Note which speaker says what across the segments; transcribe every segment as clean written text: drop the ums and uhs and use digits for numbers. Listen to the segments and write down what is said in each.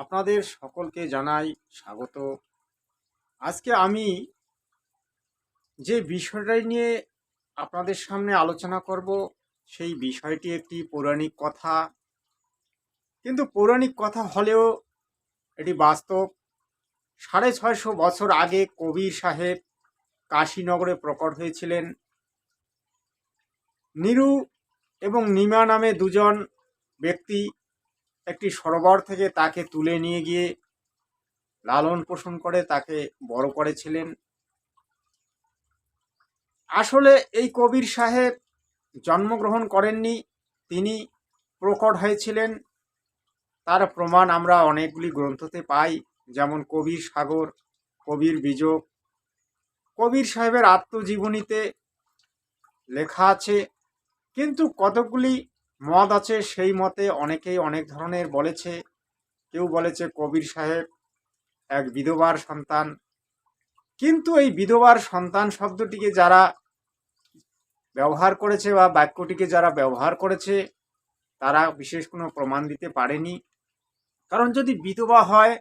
Speaker 1: আপনাদের সকলকে জানাই স্বাগত। আজকে আমি যে বিষয়টা নিয়ে আপনাদের সামনে আলোচনা করব, সেই বিষয়টি একটি পৌরাণিক কথা। কিন্তু পৌরাণিক কথা হলেও এটি বাস্তব। 650 বছর আগে কবির সাহেব কাশীনগরে প্রকট হয়েছিলেন। নিরু এবং নিমা নামে দুজন ব্যক্তি একটি সরোবর থেকে তাকে তুলে নিয়ে গিয়ে লালন পালন করে তাকে বড় করেছিলেন। আসলে এই কবির সাহেব জন্মগ্রহণ করেননি, তিনি প্রকট হয়েছিলেন। তার প্রমাণ আমরা অনেকগুলি গ্রন্থতে পাই, যেমন কবির সাগর, কবির বীজক। কবির সাহেবের আত্মজীবনীতে লেখা আছে, কিন্তু কতকগুলি মত আছে, সেই মতে অনেকেই অনেক ধরনের বলেছে। কেউ বলেছে কবির সাহেব এক বিধবার সন্তান, কিন্তু এই বিধবার সন্তান শব্দটিকে যারা ব্যবহার করেছে বা বাক্যটিকে যারা ব্যবহার করেছে তারা বিশেষ কোনো প্রমাণ দিতে পারেনি। কারণ যদি বিধবা হয়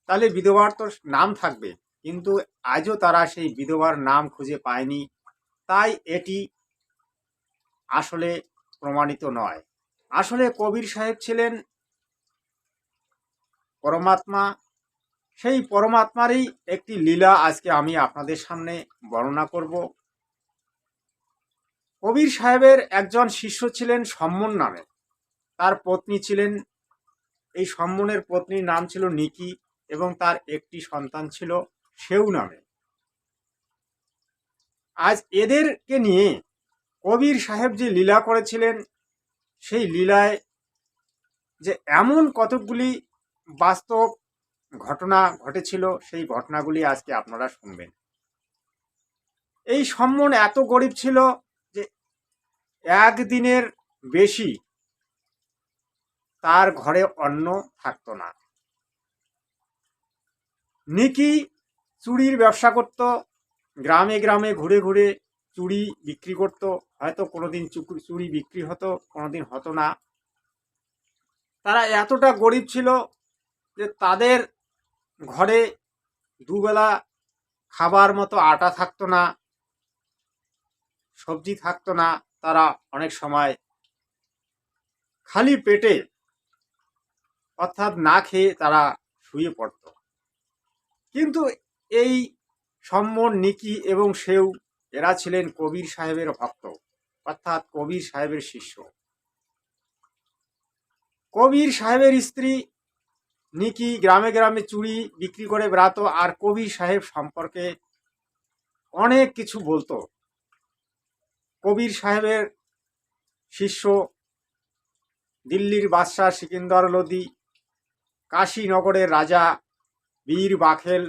Speaker 1: তাহলে বিধবার তো নাম থাকবে, কিন্তু আজও তারা সেই বিধবার নাম খুঁজে পায়নি। তাই এটি আসলে প্রমাণিত নয়। আসলে কবির সাহেব ছিলেন পরমাত্মা। সেই পরমাত্মারই একটি লীলা আজকে আমি আপনাদের সামনে বর্ণনা করব। কবির সাহেবের একজন শিষ্য ছিলেন সম্মন নামে, তার পত্নী ছিলেন, এই সম্মনের পত্নীর নাম ছিল নিকি, এবং তার একটি সন্তান ছিল সেউ নামে। আজ এদেরকে নিয়ে কবির সাহেব যে লীলা করেছিলেন, সেই লীলায় যে এমন কতকগুলি বাস্তব ঘটনা ঘটেছিল, সেই ঘটনাগুলি আজকে আপনারা শুনবেন। এই সম্মন এত গরিব ছিল যে একদিনের বেশি তার ঘরে অন্ন থাকতো না। নিকি চুড়ির ব্যবসা করত, গ্রামে গ্রামে ঘুরে ঘুরে চুড়ি বিক্রি করত। হয়তো কোনোদিন চুড়ি বিক্রি হতো, কোনোদিন হতো না। তারা এতটা গরিব ছিল যে তাদের ঘরে দুবেলা খাবার মতো আটা থাকতো না, সবজি থাকতো না। তারা অনেক সময় খালি পেটে, অর্থাৎ না খেয়ে তারা শুয়ে পড়ত। কিন্তু এই সম্মন, নিকি এবং সেউ এরা ছিলেন কবির সাহেবের ভক্ত, অর্থাৎ কবির সাহেবের শিষ্য। কবির সাহেবের স্ত্রী নিকি গ্রামে গ্রামে চুড়ি বিক্রি করে বেড়াতো, আর কবির সাহেব সম্পর্কে অনেক কিছু বলতো। কবির সাহেবের শিষ্য দিল্লির বাদশাহ সিকিন্দর লোদি, কাশীনগরের রাজা বীর বাখেল,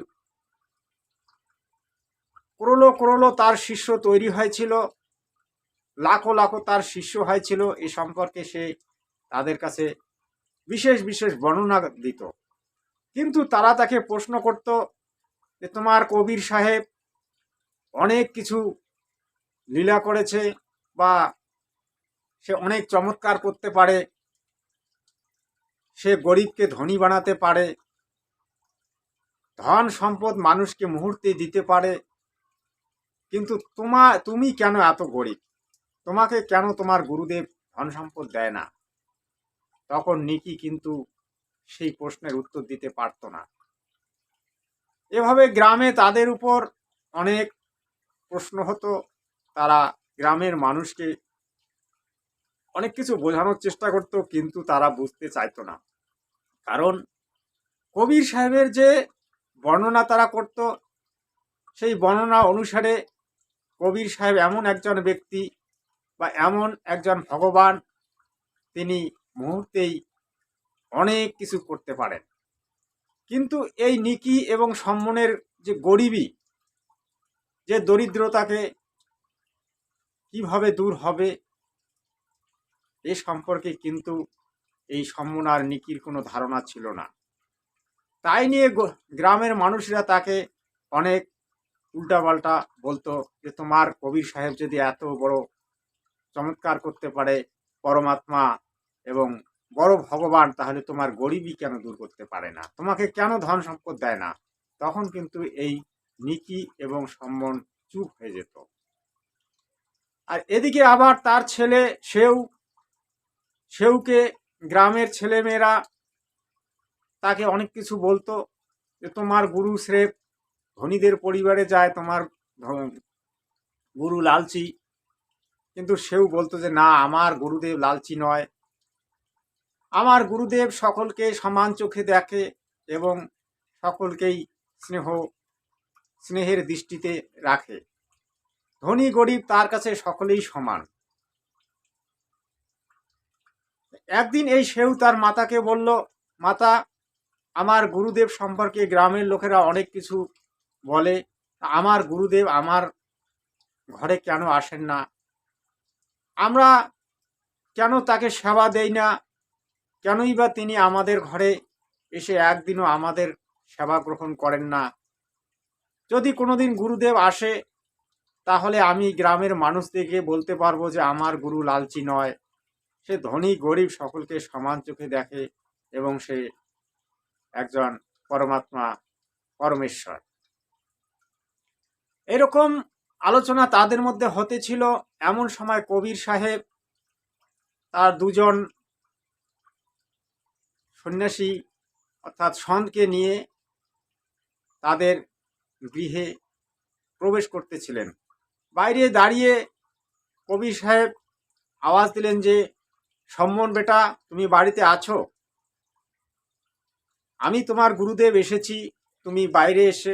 Speaker 1: ক্রোলো ক্রোলো তার শিষ্য তৈরি হয়েছিল, লাখো লাখো তার শিষ্য হয়েছিল। এ সম্পর্কে সে তাদের কাছে বিশেষ বিশেষ বর্ণনা দিত। কিন্তু তারা তাকে প্রশ্ন করত যে তোমার কবির সাহেব অনেক কিছু লীলা করেছে, বা সে অনেক চমৎকার করতে পারে, সে গরিবকে ধনী বানাতে পারে, ধন সম্পদ মানুষকে মুহূর্তে দিতে পারে, কিন্তু তুমি কেন এত গরিব? তোমাকে কেন তোমার গুরুদেব ধন সম্পদ দেয় না? তখন নিকি কিন্তু সেই প্রশ্নের উত্তর দিতে পারত না। এভাবে গ্রামে তাদের উপর অনেক প্রশ্ন হতো। তারা গ্রামের মানুষকে অনেক কিছু বোঝানোর চেষ্টা করত, কিন্তু তারা বুঝতে চাইতো না। কারণ কবির সাহেবের যে বর্ণনা তারা করত, সেই বর্ণনা অনুসারে কবির সাহেব এমন একজন ব্যক্তি বা এমন একজন ভগবান, তিনি মুহূর্তেই অনেক কিছু করতে পারেন। কিন্তু এই নিকি এবং সম্মনের যে গরিবী, যে দরিদ্রতাকে কিভাবে দূর হবে, এ সম্পর্কে কিন্তু এই সম্মন আর নিকির কোনো ধারণা ছিল না। তাই নিয়ে গ্রামের মানুষরা তাকে অনেক উল্টাপাল্টা বলতো যে তোমার কবির সাহেব যদি এত বড় চমৎকার করতে পারে, পরমাত্মা এবং বড় ভগবান, তাহলে তোমার গরিবই কেন দূর করতে পারে না, তোমাকে কেন ধন সম্পদ দেয় না? তখন কিন্তু এই নিকি এবং সম্মন চুপ হয়ে যেত। আর এদিকে আবার তার ছেলে সেউকে গ্রামের ছেলেমেয়েরা তাকে অনেক কিছু বলতো, যে তোমার গুরু স্রেফ ধনীদের পরিবারে যায়, তোমার গুরু লালচি। কিন্তু সেও বলতো যে না, আমার গুরুদেব লালচি নয়, আমার গুরুদেব সকলকে সমান চোখে দেখে এবং সকলকেই স্নেহের দৃষ্টিতে রাখে। ধনী গরিব তার কাছে সকলেই সমান। একদিন এই সেউ তার মাতাকে বলল, মাতা, আমার গুরুদেব সম্পর্কে গ্রামের লোকেরা অনেক কিছু বলে, আমার গুরুদেব আমার ঘরে কেন আসেন না, আমরা কেন তাকে সেবা দেই না, কেনই বা তিনি আমাদের ঘরে এসে একদিনও আমাদের সেবা গ্রহণ করেন না। যদি কোনোদিন গুরুদেব আসে, তাহলে আমি গ্রামের মানুষদেরকে বলতে পারবো যে আমার গুরু লালচি নয়, সে ধনী গরিব সকলকে সমান চোখে দেখে এবং সে একজন পরমাত্মা, পরমেশ্বর। এরকম আলোচনা তাদের মধ্যে হতেছিল। এমন সময় কবির সাহেব তার দুজন সন্ন্যাসী অর্থাৎ সন্তকে নিয়ে তাদের গৃহে প্রবেশ করতেছিলেন। বাইরে দাঁড়িয়ে কবির সাহেব আওয়াজ দিলেন যে, সম্মন বেটা, তুমি বাড়িতে আছো? আমি তোমার গুরুদেব এসেছি, তুমি বাইরে এসে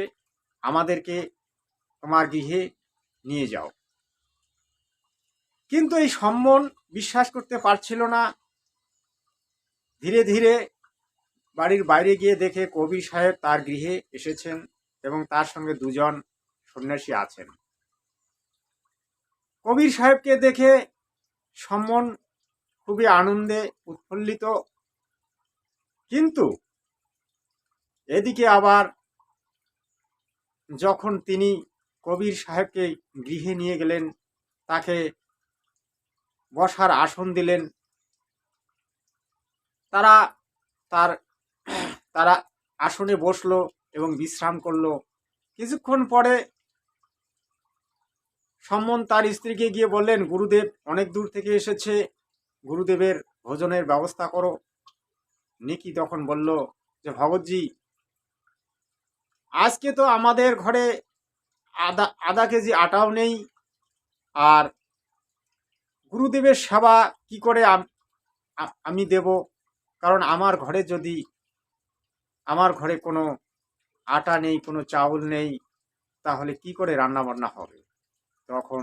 Speaker 1: আমাদেরকে তোমার গৃহে নিয়ে যাও। কিন্তু এই সম্মন বিশ্বাস করতে পারছিল না। ধীরে ধীরে বাড়ির বাইরে গিয়ে দেখে কবির সাহেব তার গৃহে এসেছেন এবং তার সঙ্গে দুজন সন্ন্যাসী আছেন। কবির সাহেবকে দেখে সম্মন খুবই আনন্দে উৎফুল্লিত। কিন্তু এদিকে আবার যখন তিনি কবির সাহেবকে গৃহে নিয়ে গেলেন, তাকে বসার আসন দিলেন, তারা তার তারা আসনে বসলো এবং বিশ্রাম করলো। কিছুক্ষণ পরে সম্মন তার স্ত্রীকে গিয়ে বললেন, গুরুদেব অনেক দূর থেকে এসেছে, গুরুদেবের ভোজনের ব্যবস্থা করো। নিকি তখন বলল যে, ভগৎজি, আজকে তো আমাদের ঘরে আধা কেজি আটাও নেই, আর গুরুদেবের সেবা কি করে আমি দেব? কারণ আমার ঘরে কোনো আটা নেই, কোনো চাউল নেই, তাহলে কি করে রান্না বান্না হবে? তখন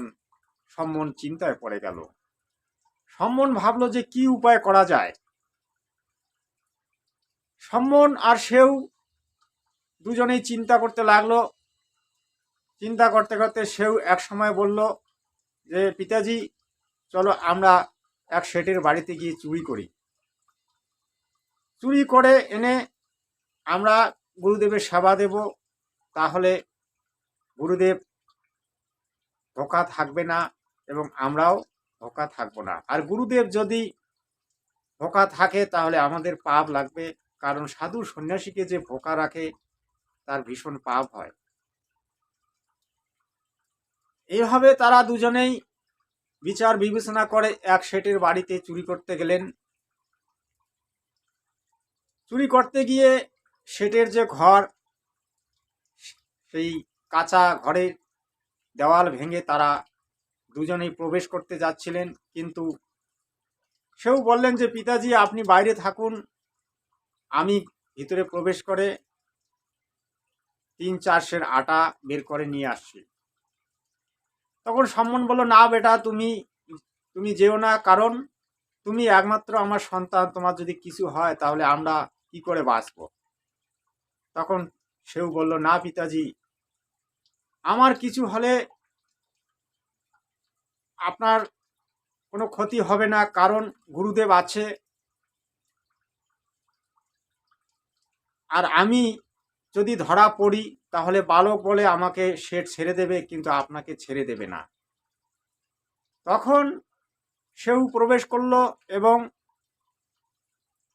Speaker 1: সম্মন চিন্তায় পড়ে গেল। সম্মন ভাবলো যে কি উপায় করা যায়। সম্মন আর সেও দুজনেই চিন্তা করতে লাগলো। চিন্তা করতে করতে সেও এক সময় বলল যে, পিতাজি, চলো আমরা এক শেঠের বাড়িতে গিয়ে চুরি করি। চুরি করে এনে আমরা গুরুদেবের সেবা দেব, তাহলে গুরুদেব ধোঁকা থাকবে না এবং আমরাও ধোঁকা থাকবো না। আর গুরুদেব যদি ধোঁকা থাকে তাহলে আমাদের পাপ লাগবে, কারণ সাধু সন্ন্যাসীকে যে ধোঁকা রাখে তার ভীষণ পাপ হয়। এইভাবে তারা দুজনেই বিচার বিবেচনা করে এক শেঠের বাড়িতে চুরি করতে গেলেন। চুরি করতে গিয়ে শেঠের যে ঘর, সেই কাঁচা ঘরের দেওয়াল ভেঙে তারা দুজনেই প্রবেশ করতে যাচ্ছিলেন। কিন্তু সেও বললেন যে, পিতাজি, আপনি বাইরে থাকুন, আমি ভিতরে প্রবেশ করে 3-4 সের আটা বের করে নিয়ে আসছি। তখন সম্মন বলল, না বেটা, তুমি যেও না, কারণ তুমি একমাত্র আমার সন্তান, তোমার যদি কিছু হয় তাহলে আমরা কি করে বাঁচব? তখন সেও বলল, না পিতাজি, আমার কিছু হলে আপনার কোনো ক্ষতি হবে না, কারণ গুরুদেব আছে, আর আমি যদি ধরা পড়ি তাহলে বালক বলে আমাকে শেঠ ছেড়ে দেবে, কিন্তু আপনাকে ছেড়ে দেবে না। তখন সেও প্রবেশ করলো এবং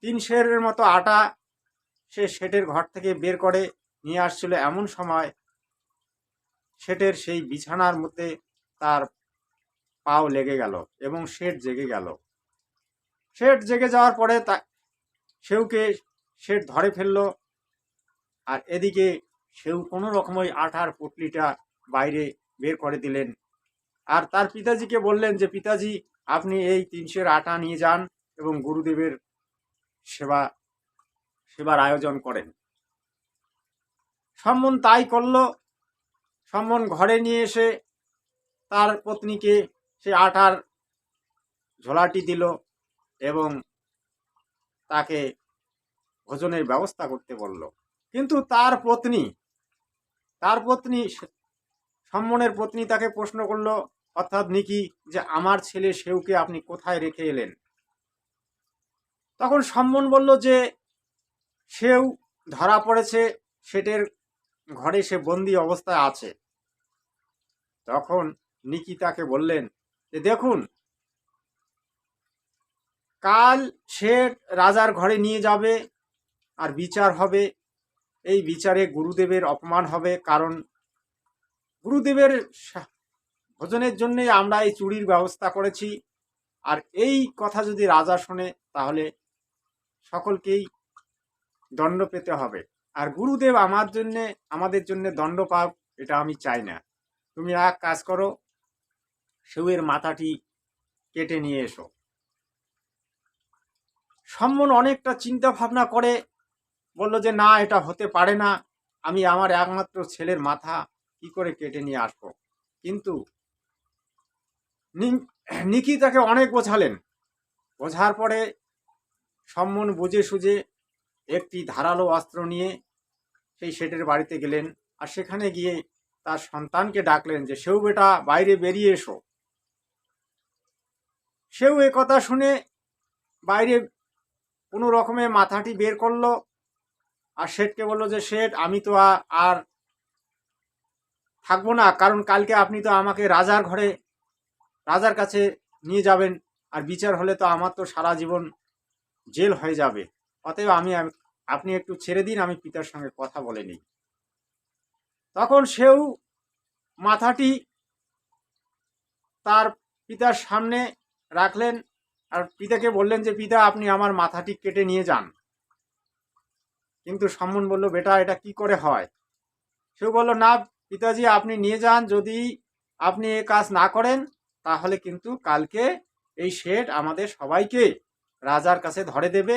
Speaker 1: 3 সেরের মতো আটা সে শেঠের ঘর থেকে বের করে নিয়ে আসছিল। এমন সময় শেঠের সেই বিছানার মধ্যে তার পাও লেগে গেল এবং শেঠ জেগে গেল। শেঠ জেগে যাওয়ার পরে সেউকে শেঠ ধরে ফেলল, আর এদিকে সেউ কোনো রকম ওই আটার পুটলিটা বাইরে বের করে দিলেন। আর তার পিতাজিকে বললেন যে পিতাজি, আপনি এই 3 সের আটা নিয়ে যান এবং গুরুদেবের সেবার আয়োজন করেন। সম্মন তাই করল। সম্মন ঘরে নিয়ে এসে তার পত্নীকে সে আটার ঝোলাটি দিল এবং তাকে ভোজনের ব্যবস্থা করতে বলল। কিন্তু তার পত্নী সম্মনের পত্নী তাকে প্রশ্ন করল, অর্থাৎ নিকি, যে আমার ছেলে সেউকে আপনি কোথায় রেখে এলেন? তখন সম্মন বলল যে সেউ ধরা পড়েছে, শেঠের ঘরে সে বন্দি অবস্থায় আছে। তখন নিকি তাকে বললেন যে দেখুন, কাল শেঠ রাজার ঘরে নিয়ে যাবে আর বিচার হবে। এই বিচারে গুরুদেবের অপমান হবে, কারণ গুরুদেবের ভোজনের জন্যই আমরা এই চুরির ব্যবস্থা করেছি। আর এই কথা যদি রাজা শোনে তাহলে সকলকেই দণ্ড পেতে হবে। আর গুরুদেব আমাদের জন্য দণ্ড পাক, এটা আমি চাই না। তুমি এক কাজ করো, সেউয়ের মাথাটি কেটে নিয়ে এসো। সম্মন অনেকটা চিন্তা ভাবনা করে বলল যে না, এটা হতে পারে না, আমি আমার একমাত্র ছেলের মাথা কি করে কেটে নিয়ে আসবো। কিন্তু নিকি তাকে অনেক বোঝালেন। বোঝার পরে সম্মন বুঝে সুঝে একটি ধারালো অস্ত্র নিয়ে সেই শেঠের বাড়িতে গেলেন। আর সেখানে গিয়ে তার সন্তানকে ডাকলেন যে সেউ বেটা, বাইরে বেরিয়ে এসো। সেও এ কথা শুনে বাইরে কোনো রকমে মাথাটি বের করলো আর শেঠকে বলল যে শেঠ, আমি তো আর থাকবো না, কারণ কালকে আপনি তো আমাকে রাজার কাছে নিয়ে যাবেন, আর বিচার হলে তো আমার তো সারা জীবন জেল হয়ে যাবে। অতএব আপনি একটু ছেড়ে দিন, আমি পিতার সঙ্গে কথা বলে নিই। তখন সেও মাথাটি তার পিতার সামনে রাখলেন আর পিতাকে বললেন যে পিতা, আপনি আমার মাথাটি কেটে নিয়ে যান। কিন্তু সম্মন বলল, বেটা, এটা কি করে হয়? সেও বলল, না পিতাজি, আপনি নিয়ে যান। যদি আপনি এ কাজ না করেন তাহলে কিন্তু কালকে এই শেঠ আমাদের সবাইকে রাজার কাছে ধরে দেবে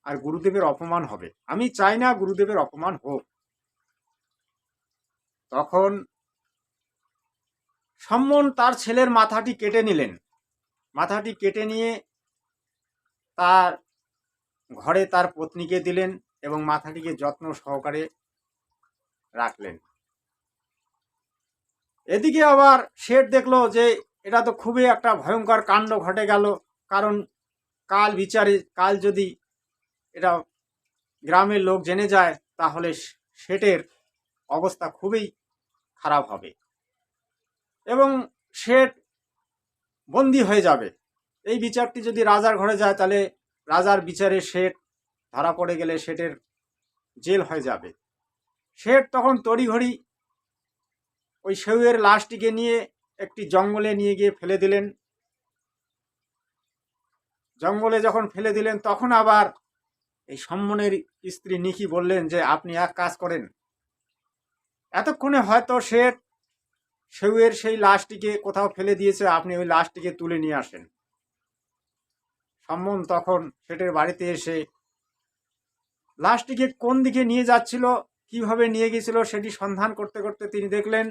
Speaker 1: আর গুরুদেবের অপমান হবে। আমি চাই না গুরুদেবের অপমান হোক। তখন সম্মন তার ছেলের মাথাটি কেটে নিলেন। মাথাটি কেটে নিয়ে তার ঘরে তার পত্নীকে দিলেন এবং মাথাটিকে যত্ন সহকারে রাখলেন। এদিকে আবার শেঠ দেখলো যে এটা তো খুবই একটা ভয়ঙ্কর কাণ্ড ঘটে গেল, কারণ কাল যদি এটা গ্রামের লোক জেনে যায় তাহলে শেঠের অবস্থা খুবই খারাপ হবে এবং শেঠ বন্দী হয়ে যাবে। এই বিচারটি যদি রাজার ঘরে যায় তাহলে রাজার বিচারে শেঠ ধরা পড়ে গেলে শেঠের জেল হয়ে যাবে। শেঠ তখন তড়িঘড়ি ওই সেউয়ের লাশটিকে নিয়ে একটি জঙ্গলে নিয়ে গিয়ে ফেলে দিলেন। জঙ্গলে যখন ফেলে দিলেন তখন আবার এই সম্মনের স্ত্রী নিকি বললেন যে আপনি এক কাজ করেন, এতক্ষণে হয়তো সেউয়ের সেই লাশটিকে কোথাও ফেলে দিয়েছে, আপনি ওই লাশটিকে তুলে নিয়ে আসেন। সম্মন তখন শেঠের বাড়িতে এসে লাশটিকে কোন দিকে নিয়ে যাচ্ছিল, কিভাবে নিয়ে গেছিল সেটি সন্ধান করতে করতে তিনি দেখলেন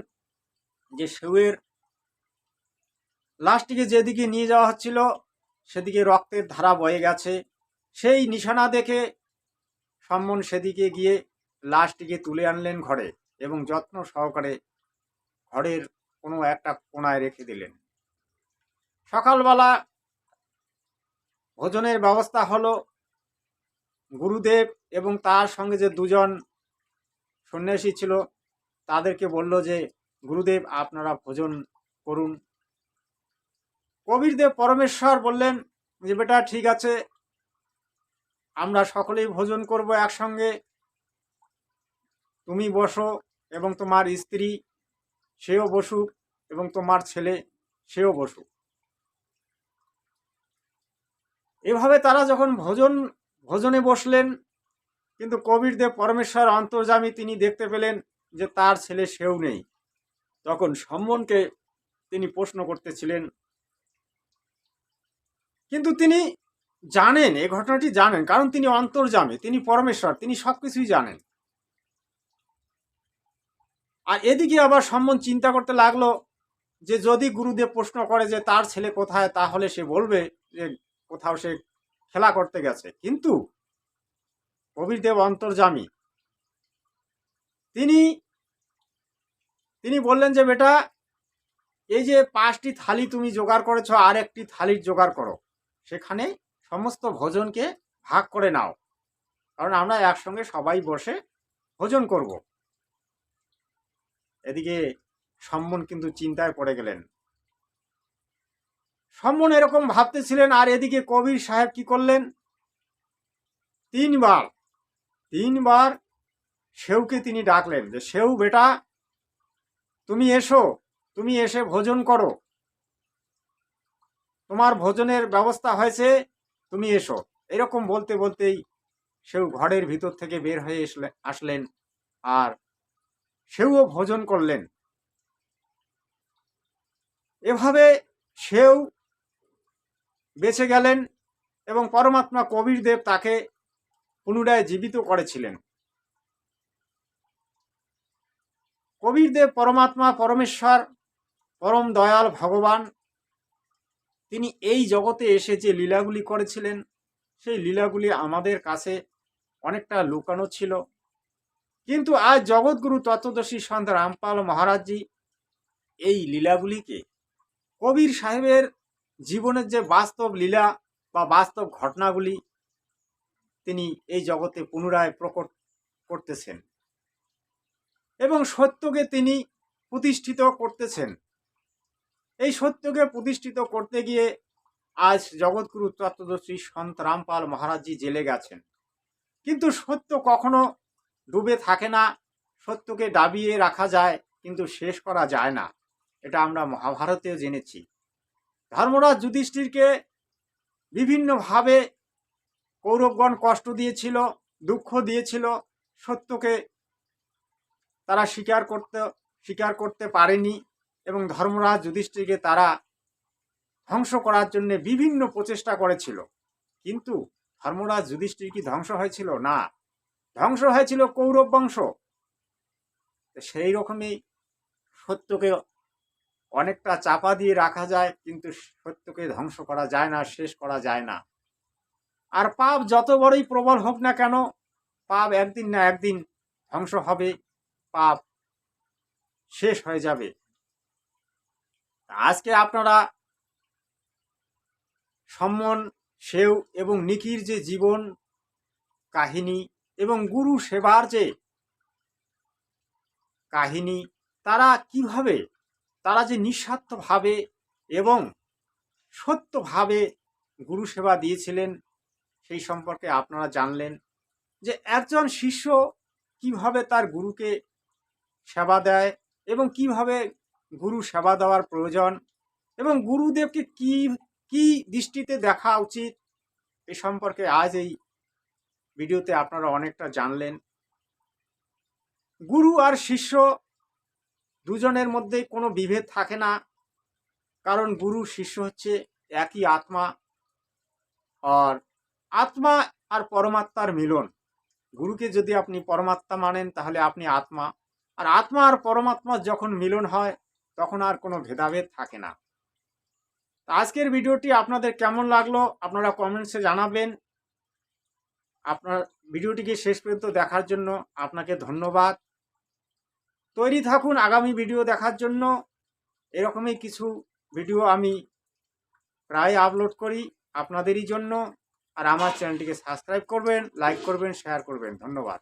Speaker 1: যে সেউয়ের লাশটিকে যেদিকে নিয়ে যাওয়া হচ্ছিল সেদিকে রক্তের ধারা বয়ে গেছে। সেই নিশানা দেখে সম্মন সেদিকে গিয়ে লাশটিকে তুলে আনলেন ঘরে এবং যত্ন সহকারে ঘরের কোনো একটা কোণায় রেখে দিলেন। সকালবেলা ভোজনের ব্যবস্থা হলো। গুরুদেব এবং তার সঙ্গে যে 2জন সন্ন্যাসী ছিল তাদেরকে বলল যে গুরুদেব, আপনারা ভোজন করুন। কবিরদেব পরমেশ্বর বললেন যে বেটা, ঠিক আছে, আমরা সকলেই ভোজন করব একসঙ্গে, তুমি বসো এবং তোমার স্ত্রী সেও বসুক এবং তোমার ছেলে সেও বসুক। এভাবে তারা যখন ভোজনে বসলেন, কিন্তু কবিরদেব পরমেশ্বর অন্তর্যামী তিনি দেখতে পেলেন যে তার ছেলে সেও নেই। তখন সম্মনকে তিনি প্রশ্ন করতেছিলেন, কিন্তু তিনি জানেন, এই ঘটনাটি জানেন, কারণ তিনি অন্তর্যামী, তিনি পরমেশ্বর, তিনি সবকিছুই জানেন। আর এদিকে আবার সম্মন চিন্তা করতে লাগলো যে যদি গুরুদেব প্রশ্ন করে যে তার ছেলে কোথায়, তাহলে সে বলবে যে কোথাও সে খেলা করতে গেছে। কিন্তু কবিরদেব অন্তর্যামী, তিনি বললেন যে বেটা, এই যে 5টি থালি তুমি জোগাড় করেছো, আর একটি থালির জোগাড় করো, সেখানে সমস্ত ভোজনকে ভাগ করে নাও, কারণ আমরা একসঙ্গে সবাই বসে ভোজন করব। এদিকে সম্মন কিন্তু চিন্তায় পড়ে গেলেন। সম্মন এরকম ভাবতেছিলেন, আর এদিকে কবির সাহেব কি করলেন, তিনবার সেউকে তিনি ডাকলেন যে সেউ বেটা, তুমি এসো, তুমি এসে ভোজন করো, তোমার ভোজনের ব্যবস্থা হয়েছে, তুমি এসো। এরকম বলতে বলতেই সেও ঘরের ভিতর থেকে বের হয়ে আসলেন, আর সেও ভোজন করলেন। এভাবে সেও বেঁচে গেলেন এবং পরমাত্মা কবিরদেব তাকে পুনরায় জীবিত করেছিলেন। কবিরদেব পরমাত্মা, পরমেশ্বর, পরম দয়াল ভগবান, তিনি এই জগতে এসে যে লীলাগুলি করেছিলেন, সেই লীলাগুলি আমাদের কাছে অনেকটা লুকানো ছিল। কিন্তু আজ জগৎগুরু তত্ত্বদর্শী সন্ত রামপাল মহারাজজি এই লীলাগুলিকে, কবির সাহেবের জীবনের যে বাস্তব লীলা বা বাস্তব ঘটনাগুলি, তিনি এই জগতে পুনরায় প্রকট করতেছেন এবং সত্যকে তিনি প্রতিষ্ঠিত করতেছেন। এই সত্যকে প্রতিষ্ঠিত করতে গিয়ে আজ জগৎগুরু তত্ত্বদর্শী সন্ত রামপাল মহারাজজি জেলে গেছেন। কিন্তু সত্য কখনো ডুবে থাকে না, সত্যকে দাবিয়ে রাখা যায় কিন্তু শেষ করা যায় না, এটা আমরা মহাভারতেও জেনেছি। ধর্মরাজ যুধিষ্ঠিরকে বিভিন্নভাবে কৌরবগণ কষ্ট দিয়েছিল, দুঃখ দিয়েছিল, সত্যকে তারা স্বীকার করতে পারেনি এবং ধর্মরাজ যুধিষ্ঠিরকে তারা ধ্বংস করার জন্য বিভিন্ন প্রচেষ্টা করেছিল। কিন্তু ধর্মরাজ যুধিষ্ঠির কি ধ্বংস হয়েছিল? না, ধ্বংস হয়েছিল কৌরব বংশ। সেই রকমই সত্যকে অনেকটা চাপা দিয়ে রাখা যায়, কিন্তু সত্যকে ধ্বংস করা যায় না, শেষ করা যায় না। আর পাপ যত বড়ই প্রবল হোক না কেন, পাপ একদিন না একদিন ধ্বংস হবে, পাপ শেষ হয়ে যাবে। আজকে আপনারা সম্মন, সেউ এবং নিখির যে জীবন কাহিনী এবং গুরু সেবার যে কাহিনী, তারা যে নিঃস্বার্থভাবে এবং সত্যভাবে গুরু সেবা দিয়েছিলেন, সেই সম্পর্কে আপনারা জানলেন যে একজন শিষ্য কিভাবে তার গুরুকে সেবা দেয় এবং কিভাবে গুরু সেবা দেওয়ার প্রয়োজন এবং গুরুদেবকে কি দৃষ্টিতে দেখা উচিত, এ সম্পর্কে আজ এই ভিডিওতে আপনারা অনেকটা জানলেন। গুরু আর শিষ্য দুজনের মধ্যে কোনো বিভেদ থাকে না, কারণ গুরু শিষ্য হচ্ছে একই আত্মা, আর আত্মা আর পরমাত্মার মিলন। গুরুকে যদি আপনি পরমাত্মা মানেন তাহলে আপনি আত্মা, আর আত্মা আর পরমাত্মার যখন মিলন হয় তখন আর কোনো ভেদাভেদ থাকে না। আজকের ভিডিওটি আপনাদের কেমন লাগলো আপনারা কমেন্টসে জানাবেন। আপনার ভিডিওটিকে শেষ পর্যন্ত দেখার জন্য আপনাকে ধন্যবাদ। তৈরি থাকুন আগামী ভিডিও দেখার জন্য। এরকমই কিছু ভিডিও আমি প্রায় আপলোড করি আপনাদেরই জন্য। আর আমার চ্যানেলটিকে সাবস্ক্রাইব করবেন, লাইক করবেন, শেয়ার করবেন। ধন্যবাদ।